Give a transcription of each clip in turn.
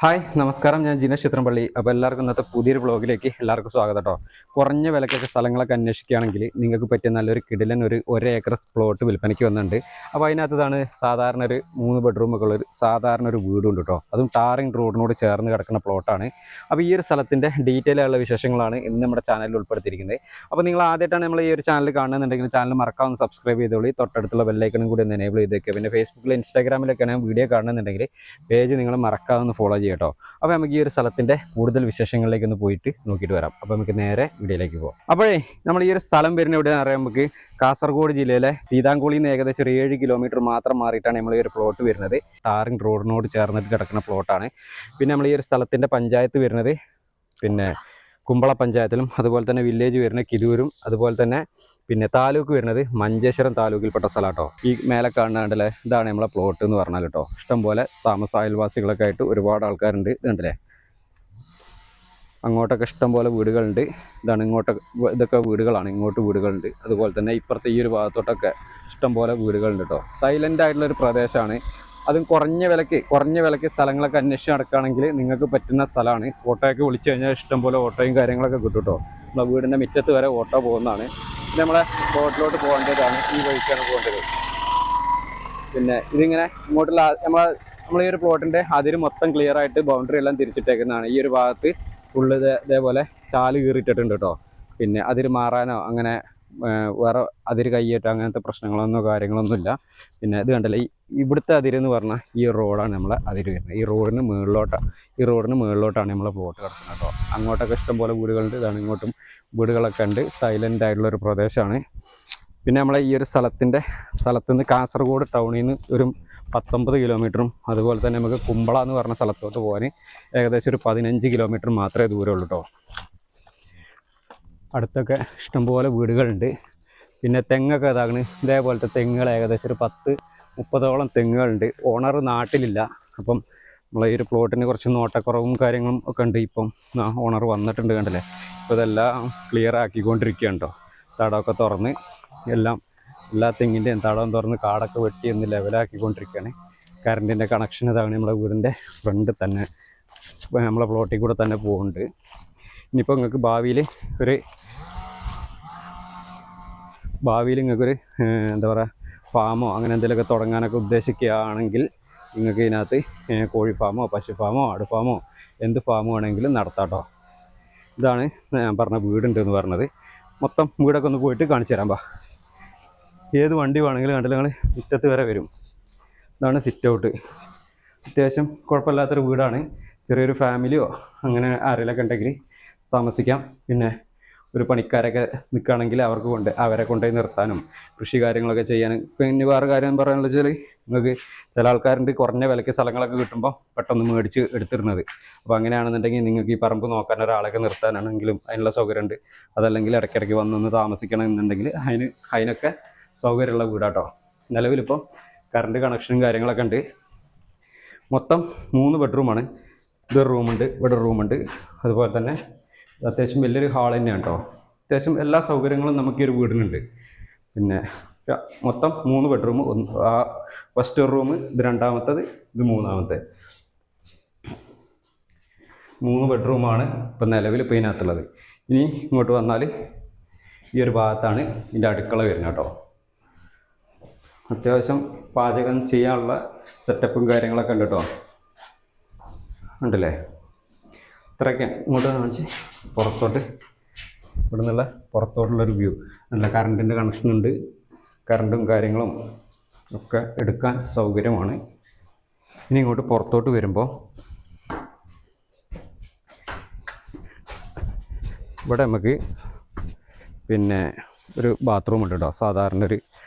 Hi നമസ്കാരം, ഞാൻ ജിനേഷ് ചിത്രംപള്ളി. അപ്പോൾ എല്ലാവർക്കും ഇന്നത്തെ പുതിയൊരു വ്ളോഗിലേക്ക് എല്ലാവർക്കും സ്വാഗതം കേട്ടോ. കുറഞ്ഞ വിലക്കൊക്കെ സ്ഥലങ്ങളൊക്കെ അന്വേഷിക്കുകയാണെങ്കിൽ നിങ്ങൾക്ക് പറ്റിയ നല്ലൊരു കിടിലൻ ഒരു ഏക്കർ പ്ലോട്ട് വിൽപ്പനയ്ക്ക് വന്നിട്ടുണ്ട്. അപ്പോൾ അതിനകത്താണ് സാധാരണ ഒരു 3 ബെഡ്റൂമൊക്കെ ഉള്ളൊരു സാധാരണ ഒരു വീടുണ്ട് കേട്ടോ. അതും ടാറിങ് റോഡിനോട് ചേർന്ന് കിടക്കുന്ന പ്ലോട്ടാണ്. അപ്പോൾ ഈ ഒരു സ്ഥലത്തിൻ്റെ ഡീറ്റെയിൽ ആയുള്ള വിശേഷങ്ങളാണ് ഇന്ന് നമ്മുടെ ചാനലിൽ ഉൾപ്പെടുത്തിയിരിക്കുന്നത്. അപ്പോൾ നിങ്ങൾ ആദ്യമായിട്ടാണ് നമ്മൾ ഈ ഒരു ചാനൽ കാണുന്നുണ്ടെങ്കിൽ ചാനൽ മറക്കാവുന്ന സബ്സ്ക്രൈബ് ചെയ്തോളി, തൊട്ടടുത്തുള്ള ബെല്ലൈക്കണും കൂടി ഒന്ന് എനേബിൾ ചെയ്തേക്കുക. പിന്നെ ഫേസ്ബുക്കിൽ ഇൻസ്റ്റാഗ്രാമിലൊക്കെയാണ് വീഡിയോ കാണുന്നുണ്ടെങ്കിൽ പേജ് നിങ്ങൾ മറക്കാവുന്ന ഫോളോ കേട്ടോ. അപ്പോൾ നമുക്ക് ഈ ഒരു സ്ഥലത്തിൻ്റെ കൂടുതൽ വിശേഷങ്ങളിലേക്ക് ഒന്ന് പോയിട്ട് നോക്കിയിട്ട് വരാം. അപ്പോൾ നമുക്ക് നേരെ വീഡിയോയിലേക്ക് പോകാം. അപ്പോഴേ നമ്മൾ ഈ ഒരു സ്ഥലം വരുന്ന എവിടെയാണെന്ന് അറിയാം. നമുക്ക് കാസർഗോഡ് ജില്ലയിലെ സീതാങ്കോളിയിൽ നിന്ന് ഏകദേശം ഒരു 7 കിലോമീറ്റർ മാത്രം മാറിയിട്ടാണ് നമ്മൾ ഈ ഒരു പ്ലോട്ട് വരുന്നത്. ടാറിങ് റോഡിനോട് ചേർന്നിട്ട് കിടക്കുന്ന പ്ലോട്ടാണ്. പിന്നെ നമ്മൾ ഈ ഒരു സ്ഥലത്തിൻ്റെ പഞ്ചായത്ത് വരുന്നത് പിന്നെ കുമ്പള പഞ്ചായത്തിലും അതുപോലെ തന്നെ വില്ലേജ് വരുന്ന കിരൂരും അതുപോലെ തന്നെ പിന്നെ താലൂക്ക് വരുന്നത് മഞ്ചേശ്വരം താലൂക്കിൽപ്പെട്ട സ്ഥലം കേട്ടോ. ഈ മേലെ കാണുന്നുണ്ടല്ലേ, ഇതാണ് നമ്മളെ പ്ലോട്ട് എന്ന് പറഞ്ഞാൽ കേട്ടോ. ഇഷ്ടംപോലെ താമസ അയൽവാസികളൊക്കെ ആയിട്ട് ഒരുപാട് ആൾക്കാരുണ്ട്. ഇതുണ്ടല്ലേ, അങ്ങോട്ടൊക്കെ ഇഷ്ടംപോലെ വീടുകളുണ്ട്. ഇതാണ് ഇതൊക്കെ വീടുകളാണ്. ഇങ്ങോട്ട് വീടുകളുണ്ട്. അതുപോലെ തന്നെ ഇപ്പുറത്തെ ഈ ഒരു ഭാഗത്തോട്ടൊക്കെ ഇഷ്ടംപോലെ വീടുകളുണ്ട് കേട്ടോ. സൈലൻ്റ് ആയിട്ടുള്ളൊരു പ്രദേശമാണ്. അതും കുറഞ്ഞ വിലയ്ക്ക് സ്ഥലങ്ങളൊക്കെ അന്വേഷിച്ച് നടക്കുകയാണെങ്കിൽ നിങ്ങൾക്ക് പറ്റുന്ന സ്ഥലമാണ്. ഓട്ടോയൊക്കെ വിളിച്ചു കഴിഞ്ഞാൽ ഇഷ്ടംപോലെ ഓട്ടോയും കാര്യങ്ങളൊക്കെ കിട്ടും കേട്ടോ. നമ്മളെ വീടിൻ്റെ മുറ്റത്ത് വരെ ഓട്ടോ പോകുന്നതാണ്. പിന്നെ നമ്മളെ റോഡിലോട്ട് പോകേണ്ടതാണ്, ഈ വഴിക്കാണ് പോകേണ്ടത്. പിന്നെ ഇതിങ്ങനെ ഇങ്ങോട്ടുള്ള നമ്മൾ ഈ ഒരു പ്ലോട്ടിൻ്റെ അതിര് മൊത്തം ക്ലിയർ ആയിട്ട് ബൗണ്ടറി എല്ലാം തിരിച്ചിട്ടേക്കുന്നതാണ്. ഈ ഒരു ഭാഗത്ത് ഫുള്ള് ഇതേപോലെ ചാല് കീറിയിട്ടിട്ടുണ്ട് കേട്ടോ. പിന്നെ അതിര് മാറാനോ അങ്ങനെ വേറെ അതിര് കയ്യേറ്റോ അങ്ങനത്തെ പ്രശ്നങ്ങളൊന്നോ കാര്യങ്ങളൊന്നുമില്ല. പിന്നെ ഇത് കണ്ടല്ലേ, ഇവിടുത്തെ അതിരെന്ന് പറഞ്ഞാൽ ഈ റോഡാണ് നമ്മളെ അതിര് വരുന്നത്. ഈ റോഡിന് മുകളിലോട്ടാണ് നമ്മളെ പ്ലോട്ട് കിടക്കുന്നത് കേട്ടോ. അങ്ങോട്ടൊക്കെ ഇഷ്ടംപോലെ വീടുകളുണ്ട്. ഇതാണ് ഇങ്ങോട്ടും വീടുകളൊക്കെ ഉണ്ട്. സൈലൻ്റ് ആയിട്ടുള്ളൊരു പ്രദേശമാണ്. പിന്നെ നമ്മളെ ഈ ഒരു സ്ഥലത്തുനിന്ന് കാസർഗോഡ് ടൗണിൽ നിന്ന് ഒരു 19 കിലോമീറ്ററും അതുപോലെ തന്നെ നമുക്ക് കുമ്പള എന്ന് പറഞ്ഞ സ്ഥലത്തോട്ട് പോകാൻ ഏകദേശം ഒരു 15 കിലോമീറ്റർ മാത്രമേ ദൂരമുള്ളൂ കേട്ടോ. അടുത്തൊക്കെ ഇഷ്ടംപോലെ വീടുകളുണ്ട്. പിന്നെ തെങ്ങൊക്കെ ഇതാകണ്. ഇതേപോലത്തെ തെങ്ങുകൾ ഏകദേശം ഒരു 10-30ഓളം തെങ്ങുകളുണ്ട്. ഓണർ നാട്ടിലില്ല. അപ്പം നമ്മളെ ഈ ഒരു പ്ലോട്ടിന് കുറച്ച് നോട്ടക്കുറവും കാര്യങ്ങളും ഒക്കെ ഉണ്ട്. ഇപ്പം ഓണർ വന്നിട്ടുണ്ട്, കണ്ടല്ലേ. ഇപ്പോൾ ഇതെല്ലാം ക്ലിയർ ആക്കിക്കൊണ്ടിരിക്കുകയാണ് കേട്ടോ. തടമൊക്കെ തുറന്ന് എല്ലാ തെങ്ങിൻ്റെയും തടവും തുറന്ന് കാടൊക്കെ വെട്ടി ഒന്ന് ലെവലാക്കിക്കൊണ്ടിരിക്കുകയാണ്. കറണ്ടിൻ്റെ കണക്ഷൻ ഇതാണ് നമ്മളെ വീടിൻ്റെ ഫ്രണ്ട് തന്നെ, നമ്മളെ പ്ലോട്ടിൽ കൂടെ തന്നെ പോകുന്നുണ്ട്. ഇനിയിപ്പോൾ നിങ്ങൾക്ക് ഭാവിയിൽ നിങ്ങൾക്കൊരു എന്താ പറയുക ഫാമോ അങ്ങനെ എന്തെങ്കിലുമൊക്കെ തുടങ്ങാനൊക്കെ ഉദ്ദേശിക്കുകയാണെങ്കിൽ നിങ്ങൾക്ക് ഇതിനകത്ത് കോഴി ഫാമോ പശു ഫാമോ ആട് ഫാമോ എന്ത് ഫാമോ ആണെങ്കിലും നടത്താം കേട്ടോ. ഇതാണ് ഞാൻ പറഞ്ഞ വീടുണ്ട് എന്ന് പറഞ്ഞത്. മൊത്തം വീടൊക്കെ ഒന്ന് പോയിട്ട് കാണിച്ചു തരാം. ഏത് വണ്ടി വേണമെങ്കിലും കണ്ടില്ല, ഞങ്ങൾ മുറ്റത്ത് വരെ വരും. ഇതാണ് സിറ്റ് ഔട്ട്. അത്യാവശ്യം കുഴപ്പമില്ലാത്തൊരു വീടാണ്. ചെറിയൊരു ഫാമിലിയോ അങ്ങനെ ആരെങ്കിലുമൊക്കെ ഉണ്ടെങ്കിൽ താമസിക്കാം. പിന്നെ ഒരു പണിക്കാരൊക്കെ നിൽക്കുകയാണെങ്കിൽ അവരെ കൊണ്ടുപോയി നിർത്താനും കൃഷി കാര്യങ്ങളൊക്കെ ചെയ്യാനും. പിന്നെ വേറെ കാര്യം പറയാനുള്ള വെച്ചാൽ നിങ്ങൾക്ക് ചില ആൾക്കാരുണ്ട് കുറഞ്ഞ വിലയ്ക്ക് സ്ഥലങ്ങളൊക്കെ കിട്ടുമ്പോൾ പെട്ടെന്ന് മേടിച്ച് എടുത്തിരുന്നത്. അപ്പോൾ അങ്ങനെയാണെന്നുണ്ടെങ്കിൽ നിങ്ങൾക്ക് ഈ പറമ്പ് നോക്കാൻ ഒരാളൊക്കെ നിർത്താനാണെങ്കിലും അതിനുള്ള സൗകര്യമുണ്ട്. അതല്ലെങ്കിൽ ഇടയ്ക്കിടയ്ക്ക് വന്നൊന്ന് താമസിക്കണം എന്നുണ്ടെങ്കിൽ അതിനൊക്കെ സൗകര്യമുള്ള വീടാട്ടോ. നിലവിലിപ്പോൾ കറണ്ട് കണക്ഷനും കാര്യങ്ങളൊക്കെ ഉണ്ട്. മൊത്തം 3 ബെഡ്റൂമാണ്. ഇതൊരു റൂമുണ്ട്, ഇവിടെ റൂമുണ്ട്. അതുപോലെ തന്നെ അത്യാവശ്യം വലിയൊരു ഹാൾ തന്നെയാണ് കേട്ടോ. അത്യാവശ്യം എല്ലാ സൗകര്യങ്ങളും നമുക്ക് ഈ ഒരു വീടിനുണ്ട്. പിന്നെ മൊത്തം 3 ബെഡ്റൂം. ഫസ്റ്റ് റൂം, ഇത് രണ്ടാമത്തത്, ഇത് മൂന്നാമത്തെ. 3 ബെഡ്റൂമാണ് ഇപ്പം നിലവിൽ ഇപ്പോൾ ഇതിനകത്തുള്ളത്. ഇനി ഇങ്ങോട്ട് വന്നാൽ ഈ ഒരു ഭാഗത്താണ് ഇതിൻ്റെ അടുക്കള വരുന്നത് കേട്ടോ. അത്യാവശ്യം പാചകം ചെയ്യാനുള്ള സെറ്റപ്പും കാര്യങ്ങളൊക്കെ ഉണ്ട് കേട്ടോ. ഉണ്ടല്ലേ, ഇത്രയൊക്കെ ഇങ്ങോട്ട് കാണിച്ച് ഇവിടെ നിന്നുള്ള പുറത്തോട്ടുള്ളൊരു വ്യൂ. നല്ല കറണ്ടിൻ്റെ കണക്ഷൻ ഉണ്ട്. കറണ്ടും കാര്യങ്ങളും ഒക്കെ എടുക്കാൻ സൗകര്യമാണ്. ഇനി ഇങ്ങോട്ട് പുറത്തോട്ട് വരുമ്പോൾ ഇവിടെ നമുക്ക് പിന്നെ ഒരു ബാത്റൂം ഉണ്ട് കേട്ടോ. സാധാരണ ഒരു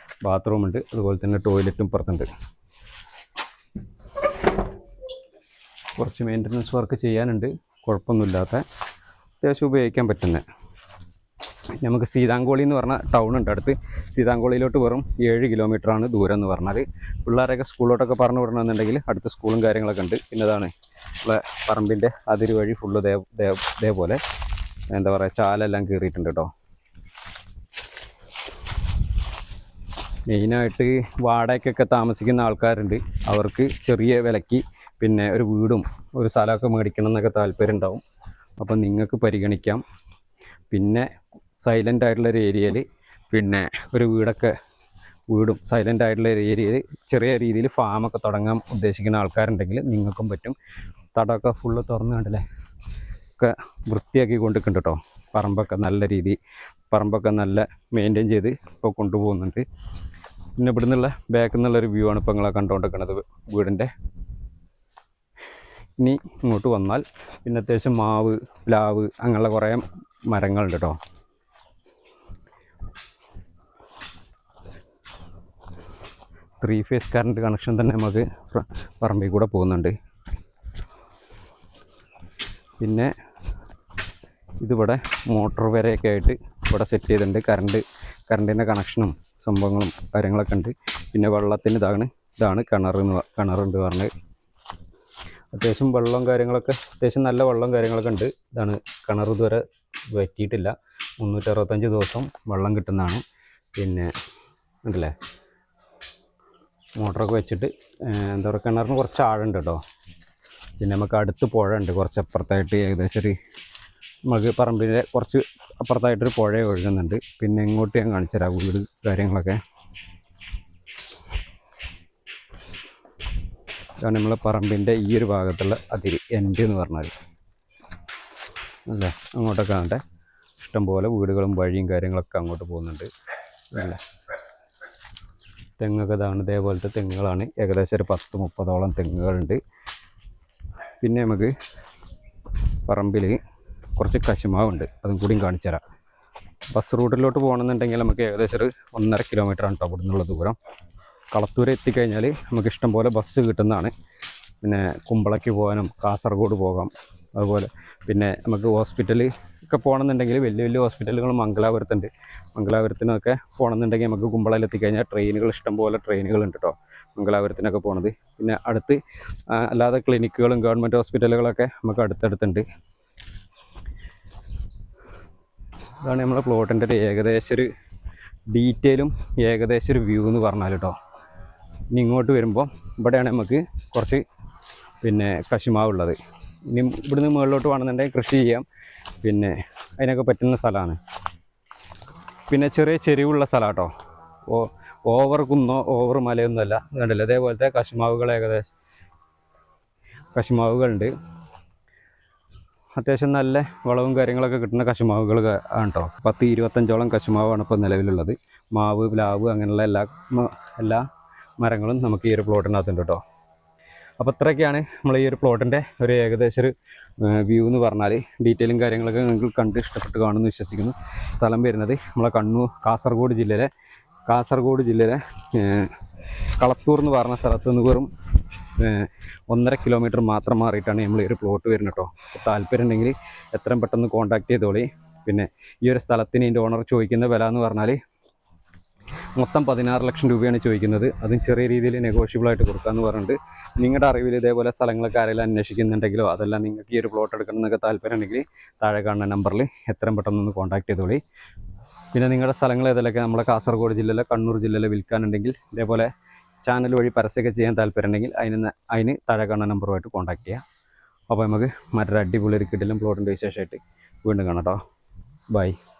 ബാത്റൂം ഉണ്ട്. അതുപോലെ തന്നെ ടോയ്ലറ്റും പുറത്തുണ്ട്. കുറച്ച് മെയിൻ്റനൻസ് വർക്ക് ചെയ്യാനുണ്ട്. കുഴപ്പമൊന്നുമില്ലാത്ത അത്യാവശ്യം ഉപയോഗിക്കാൻ പറ്റുന്ന. നമുക്ക് സീതാങ്കോളി എന്ന് പറഞ്ഞ ടൗൺ ഉണ്ട് അടുത്ത്. സീതാങ്കോളിയിലോട്ട് വെറും 7 കിലോമീറ്ററാണ് ദൂരം എന്ന് പറഞ്ഞാൽ. പിള്ളേരൊക്കെ സ്കൂളിലോട്ടൊക്കെ പറഞ്ഞു വിടണമെന്നുണ്ടെങ്കിൽ അടുത്ത സ്കൂളും കാര്യങ്ങളൊക്കെ ഉണ്ട്. പിന്നെ ഇതാണ് നമ്മളെ പറമ്പിൻ്റെ അതിര് വഴി ഫുള്ള് ഇതേപോലെ എന്താ പറയുക ചാലെല്ലാം കീറിയിട്ടുണ്ട് കേട്ടോ. മെയിനായിട്ട് വാടകയ്ക്കൊക്കെ താമസിക്കുന്ന ആൾക്കാരുണ്ട്. അവർക്ക് ചെറിയ വിലയ്ക്ക് പിന്നെ ഒരു വീടും ഒരു സ്ഥലമൊക്കെ മേടിക്കണം എന്നൊക്കെ താല്പര്യം ഉണ്ടാവും. അപ്പം നിങ്ങൾക്ക് പരിഗണിക്കാം. പിന്നെ സൈലൻ്റ് ആയിട്ടുള്ളൊരു ഏരിയയിൽ പിന്നെ ഒരു വീടും സൈലൻ്റ് ആയിട്ടുള്ള ഒരു ഏരിയയിൽ ചെറിയ രീതിയിൽ ഫാമൊക്കെ തുടങ്ങാൻ ഉദ്ദേശിക്കുന്ന ആൾക്കാരുണ്ടെങ്കിൽ നിങ്ങൾക്കും പറ്റും. തടമൊക്കെ ഫുള്ള് തുറന്ന് കണ്ടില്ലേ, ഒക്കെ വൃത്തിയാക്കി കൊണ്ടിരിക്കുന്നുണ്ട് കേട്ടോ. പറമ്പൊക്കെ നല്ല മെയിൻറ്റെയിൻ ചെയ്ത് ഇപ്പോൾ കൊണ്ടുപോകുന്നുണ്ട്. പിന്നെ ഇവിടെ നിന്നുള്ള ബാക്കിൽ നിന്നുള്ളൊരു വ്യൂ ആണ് ഇപ്പോൾ നിങ്ങളെ കണ്ടുകൊണ്ടിരിക്കുന്നത് വീടിൻ്റെ. ഇനി ഇങ്ങോട്ട് വന്നാൽ പിന്നെ അത്യാവശ്യം മാവ്, പ്ലാവ് അങ്ങനെയുള്ള കുറേ മരങ്ങളുണ്ട് കേട്ടോ. 3 ഫേസ് കറണ്ട് കണക്ഷൻ തന്നെ നമുക്ക് പറമ്പിൽ കൂടെ പോകുന്നുണ്ട്. പിന്നെ ഇതിവിടെ മോട്ടോർ വരെയൊക്കെ ആയിട്ട് ഇവിടെ സെറ്റ് ചെയ്തിട്ടുണ്ട്. കറണ്ടിൻ്റെ കണക്ഷനും സംഭവങ്ങളും കാര്യങ്ങളൊക്കെ ഉണ്ട്. പിന്നെ വെള്ളത്തിന് ഇതാണ് കിണറുണ്ട് പറഞ്ഞത്. അത്യാവശ്യം വെള്ളവും കാര്യങ്ങളൊക്കെ അത്യാവശ്യം നല്ല വെള്ളവും കാര്യങ്ങളൊക്കെ ഉണ്ട്. ഇതാണ് കിണർ, ഇതുവരെ വറ്റിയിട്ടില്ല. 365 ദിവസം വെള്ളം കിട്ടുന്നതാണ്. പിന്നെ ഉണ്ടല്ലേ മോട്ടറൊക്കെ വെച്ചിട്ട് എന്താ പറയുക, കിണറിന് കുറച്ച് ആഴമുണ്ട് കേട്ടോ. പിന്നെ നമുക്ക് അടുത്ത് പുഴ ഉണ്ട് കുറച്ച് അപ്പുറത്തായിട്ട്, ഏകദേശം നമുക്ക് പറമ്പിൻ്റെ കുറച്ച് അപ്പുറത്തായിട്ടൊരു പുഴ ഒഴുകുന്നുണ്ട്. പിന്നെ ഇങ്ങോട്ട് ഞാൻ കാണിച്ചു തരാം വീട് കാര്യങ്ങളൊക്കെ. ഇതാണ് നമ്മളെ പറമ്പിൻ്റെ ഈ ഒരു ഭാഗത്തുള്ള അതിര്, എൻഡ് എന്ന് പറഞ്ഞാൽ അല്ലേ. അങ്ങോട്ടൊക്കെ ആകട്ടെ ഇഷ്ടംപോലെ വീടുകളും വഴിയും കാര്യങ്ങളൊക്കെ അങ്ങോട്ട് പോകുന്നുണ്ട് അല്ലേ. തെങ്ങൊക്കെ ഇതാണ്, ഇതേപോലത്തെ തെങ്ങുകളാണ്. ഏകദേശം ഒരു 10-30ഓളം തെങ്ങുകളുണ്ട്. പിന്നെ നമുക്ക് പറമ്പിൽ കുറച്ച് കശുമാവുണ്ട്, അതും കൂടിയും കാണിച്ചു തരാം. ബസ് റൂട്ടിലോട്ട് പോകണമെന്നുണ്ടെങ്കിൽ നമുക്ക് ഏകദേശം ഒരു 1.5 കിലോമീറ്ററാണ് കേട്ടോ ഇവിടെ നിന്നുള്ള ദൂരം. കളത്തൂർ എത്തിക്കഴിഞ്ഞാൽ നമുക്ക് ഇഷ്ടംപോലെ ബസ് കിട്ടുന്നതാണ്. പിന്നെ കുമ്പളയ്ക്ക് പോകാനും കാസർഗോഡ് പോകാം. അതുപോലെ പിന്നെ നമുക്ക് ഹോസ്പിറ്റലിൽ ഒക്കെ പോകണമെന്നുണ്ടെങ്കിൽ വലിയ ഹോസ്പിറ്റലുകൾ മംഗലാപുരത്തുണ്ട്. മംഗലാപുരത്തിനൊക്കെ പോകണമെന്നുണ്ടെങ്കിൽ നമുക്ക് കുമ്പളയിൽ എത്തിക്കഴിഞ്ഞാൽ ട്രെയിനുകൾ ഇഷ്ടംപോലെ ട്രെയിനുകളുണ്ട് കേട്ടോ മംഗലാപുരത്തിനൊക്കെ പോണത്. പിന്നെ അടുത്ത് അല്ലാതെ ക്ലിനിക്കുകളും ഗവൺമെൻറ് ഹോസ്പിറ്റലുകളൊക്കെ നമുക്ക് അടുത്തടുത്തുണ്ട്. ഇതാണ് നമ്മളെ പ്ലോട്ടിൻ്റെ ഒരു ഏകദേശം ഒരു ഡീറ്റെയിലും ഏകദേശം ഒരു വ്യൂ എന്ന് പറഞ്ഞാൽ കേട്ടോ. ഇനി ഇങ്ങോട്ട് വരുമ്പോൾ ഇവിടെയാണ് നമുക്ക് കുറച്ച് പിന്നെ കശുമാവുള്ളത്. ഇനി ഇവിടുന്ന് മുകളിലോട്ട് വേണമെന്നുണ്ടെങ്കിൽ കൃഷി ചെയ്യാം. പിന്നെ അതിനൊക്കെ പറ്റുന്ന സ്ഥലമാണ്. പിന്നെ ചെറിയ ചെരിവുള്ള സ്ഥലം കേട്ടോ. ഓവർ കുന്നോ ഓവർ മലയൊന്നുമല്ല. കണ്ടില്ല അതേപോലത്തെ കശുമാവുകളുണ്ട്. അത്യാവശ്യം നല്ല വളവും കാര്യങ്ങളൊക്കെ കിട്ടുന്ന കശുമാവുകൾ ആണ് കേട്ടോ. 10-25ഓളം കശുമാവാണ് ഇപ്പോൾ നിലവിലുള്ളത്. മാവ്, പ്ലാവ് അങ്ങനെയുള്ള എല്ലാ മരങ്ങളും നമുക്ക് ഈ ഒരു പ്ലോട്ടിനകത്തുണ്ട് കേട്ടോ. അപ്പോൾ ഇത്രയൊക്കെയാണ് നമ്മൾ ഈ ഒരു പ്ലോട്ടിൻ്റെ ഒരു ഏകദേശം ഒരു വ്യൂ എന്ന് പറഞ്ഞാൽ. ഡീറ്റെയിലും കാര്യങ്ങളൊക്കെ നിങ്ങൾക്ക് കണ്ട് ഇഷ്ടപ്പെട്ട് കാണുമെന്ന് വിശ്വസിക്കുന്നു. സ്ഥലം വരുന്നത് നമ്മളെ കാസർഗോഡ് ജില്ലയിലെ കളത്തൂർ എന്ന് പറഞ്ഞ സ്ഥലത്ത് നിന്ന് വെറും 1.5 കിലോമീറ്റർ മാത്രം മാറിയിട്ടാണ് നമ്മൾ ഈ ഒരു പ്ലോട്ട് വരുന്നത് കേട്ടോ. താല്പര്യം ഉണ്ടെങ്കിൽ എത്രയും പെട്ടെന്ന് കോൺടാക്ട് ചെയ്തോളി. പിന്നെ ഈ ഒരു സ്ഥലത്തിന് ഇതിൻ്റെ ഓണർ ചോദിക്കുന്ന വില എന്ന് പറഞ്ഞാൽ മൊത്തം 16 ലക്ഷം രൂപയാണ് ചോദിക്കുന്നത്. അതും ചെറിയ രീതിയിൽ നെഗോഷ്യബിളായിട്ട് കൊടുക്കാമെന്ന് പറഞ്ഞിട്ട്, നിങ്ങളുടെ അറിവിൽ ഇതേപോലെ സ്ഥലങ്ങളൊക്കെ ആരെങ്കിലും അന്വേഷിക്കുന്നുണ്ടെങ്കിലോ അതെല്ലാം നിങ്ങൾക്ക് ഈ ഒരു പ്ലോട്ട് എടുക്കണം എന്നൊക്കെ താല്പര്യം ഉണ്ടെങ്കിൽ താഴെ കാണുന്ന നമ്പറിൽ എത്രയും പെട്ടെന്ന് കോൺടാക്ട് ചെയ്തോളി. പിന്നെ നിങ്ങളുടെ സ്ഥലങ്ങൾ ഏതെങ്കിലുമൊക്കെ നമ്മുടെ കാസർഗോഡ് ജില്ലയിലെ, കണ്ണൂർ ജില്ലയിലെ വിൽക്കാനുണ്ടെങ്കിൽ ഇതേപോലെ ചാനൽ വഴി പരസ്യമൊക്കെ ചെയ്യാൻ താല്പര്യം ഉണ്ടെങ്കിൽ അതിന് താഴെ കാണുന്ന നമ്പറുമായിട്ട് കോൺടാക്ട് ചെയ്യാം. അപ്പോൾ നമുക്ക് മറ്റൊരു അടിപൊളി ഒരു കിടിലൻ പ്ലോട്ടിൻ്റെ വിശേഷമായിട്ട് വീണ്ടും കാണാം കേട്ടോ. ബൈ.